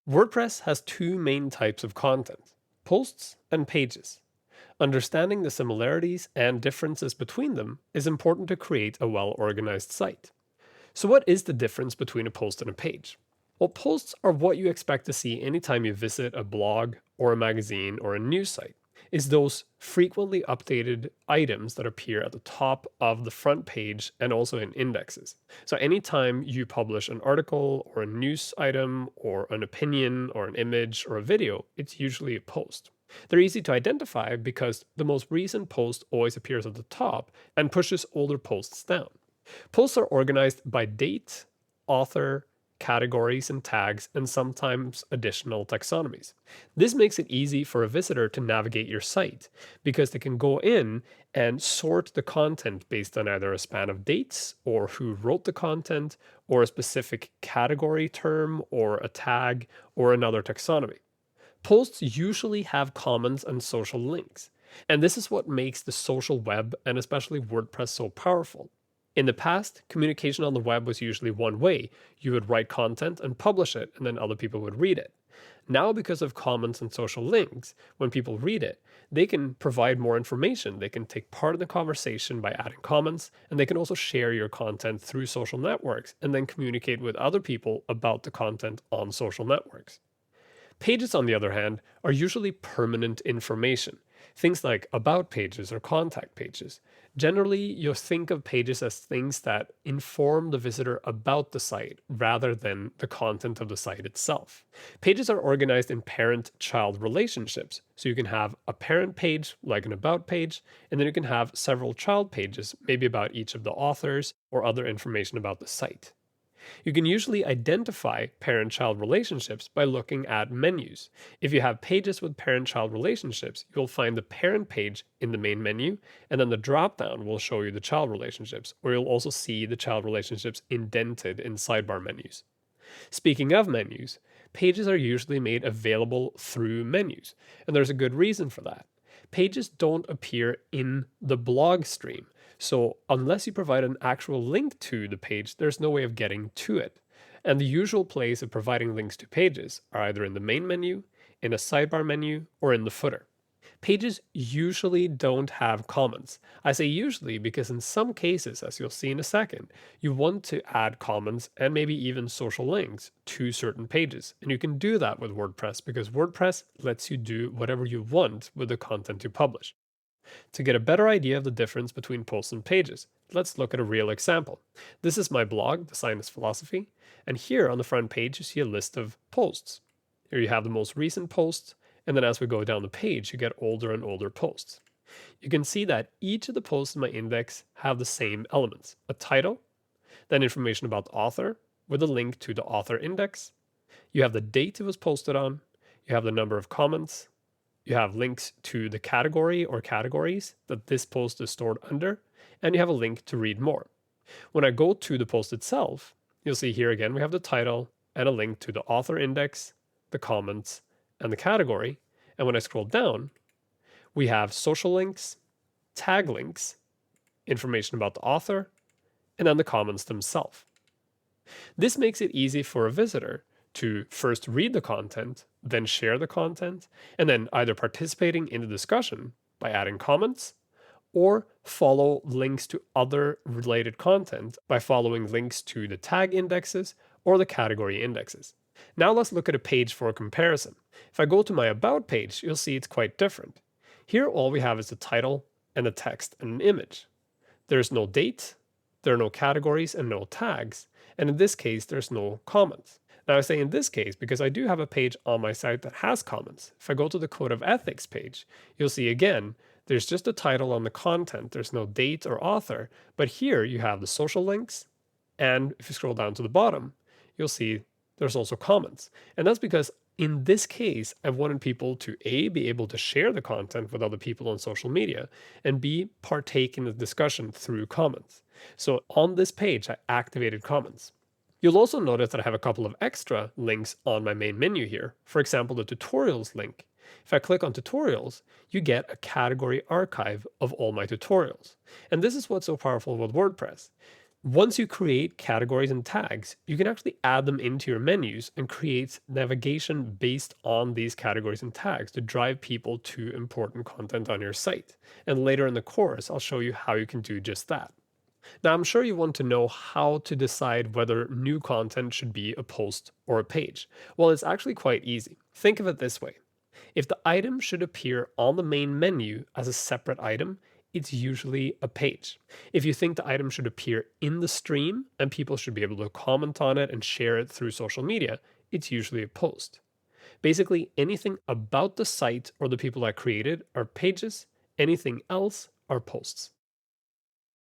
WordPress has two main types of content: posts and pages. Understanding the similarities and differences between them is important to create a well-organized site. So what is the difference between a post and a page? Well, posts are what you expect to see anytime you visit a blog or a magazine or a news site. Is those frequently updated items that appear at the top of the front page and also in indexes. So anytime you publish an article or a news item or an opinion or an image or a video, it's usually a post. They're easy to identify because the most recent post always appears at the top and pushes older posts down. Posts are organized by date, author, categories and tags, and sometimes additional taxonomies. This makes it easy for a visitor to navigate your site because they can go in and sort the content based on either a span of dates or who wrote the content or a specific category term or a tag or another taxonomy. Posts usually have comments and social links, and this is what makes the social web and especially WordPress so powerful. In the past, communication on the web was usually one way. You would write content and publish it, and then other people would read it. Now, because of comments and social links, when people read it, they can provide more information. They can take part in the conversation by adding comments, and they can also share your content through social networks and then communicate with other people about the content on social networks. Pages, on the other hand, are usually permanent information. Things like about pages or contact pages. Generally, you'll think of pages as things that inform the visitor about the site rather than the content of the site itself. Pages are organized in parent-child relationships. So you can have a parent page, like an about page, and then you can have several child pages, maybe about each of the authors or other information about the site. You can usually identify parent-child relationships by looking at menus. If you have pages with parent-child relationships, you'll find the parent page in the main menu, and then the drop-down will show you the child relationships, or you'll also see the child relationships indented in sidebar menus. Speaking of menus, pages are usually made available through menus, and there's a good reason for that. Pages don't appear in the blog stream, so unless you provide an actual link to the page, there's no way of getting to it. And the usual place of providing links to pages are either in the main menu, in a sidebar menu, or in the footer. Pages usually don't have comments. I say usually because in some cases, as you'll see in a second, you want to add comments and maybe even social links to certain pages. And you can do that with WordPress because WordPress lets you do whatever you want with the content you publish. To get a better idea of the difference between posts and pages, let's look at a real example. This is my blog, The Science Philosophy, and here on the front page you see a list of posts. Here you have the most recent posts, and then as we go down the page, you get older and older posts. You can see that each of the posts in my index have the same elements: a title, then information about the author with a link to the author index. You have the date it was posted on, you have the number of comments, you have links to the category or categories that this post is stored under, and you have a link to read more. When I go to the post itself, you'll see here again we have the title and a link to the author index, the comments, and the category. And when I scroll down, we have social links, tag links, information about the author, and then the comments themselves. This makes it easy for a visitor to first read the content, then share the content, and then either participating in the discussion by adding comments, or follow links to other related content by following links to the tag indexes or the category indexes. Now let's look at a page for a comparison. If I go to my About page, you'll see it's quite different. Here all we have is the title and the text and an image. There's no date, there are no categories and no tags, and in this case there's no comments. Now I say in this case because I do have a page on my site that has comments. If I go to the Code of Ethics page, you'll see again, there's just a title on the content, there's no date or author, but here you have the social links, and if you scroll down to the bottom, you'll see there's also comments. And that's because in this case, I wanted people to A, be able to share the content with other people on social media, and B, partake in the discussion through comments. So on this page, I activated comments. You'll also notice that I have a couple of extra links on my main menu here. For example, the tutorials link. If I click on tutorials, you get a category archive of all my tutorials. And this is what's so powerful with WordPress. Once you create categories and tags, you can actually add them into your menus and create navigation based on these categories and tags to drive people to important content on your site. And later in the course, I'll show you how you can do just that. Now, I'm sure you want to know how to decide whether new content should be a post or a page. Well, it's actually quite easy. Think of it this way. If the item should appear on the main menu as a separate item, it's usually a page. If you think the item should appear in the stream and people should be able to comment on it and share it through social media, it's usually a post. Basically, anything about the site or the people that create it are pages, anything else are posts.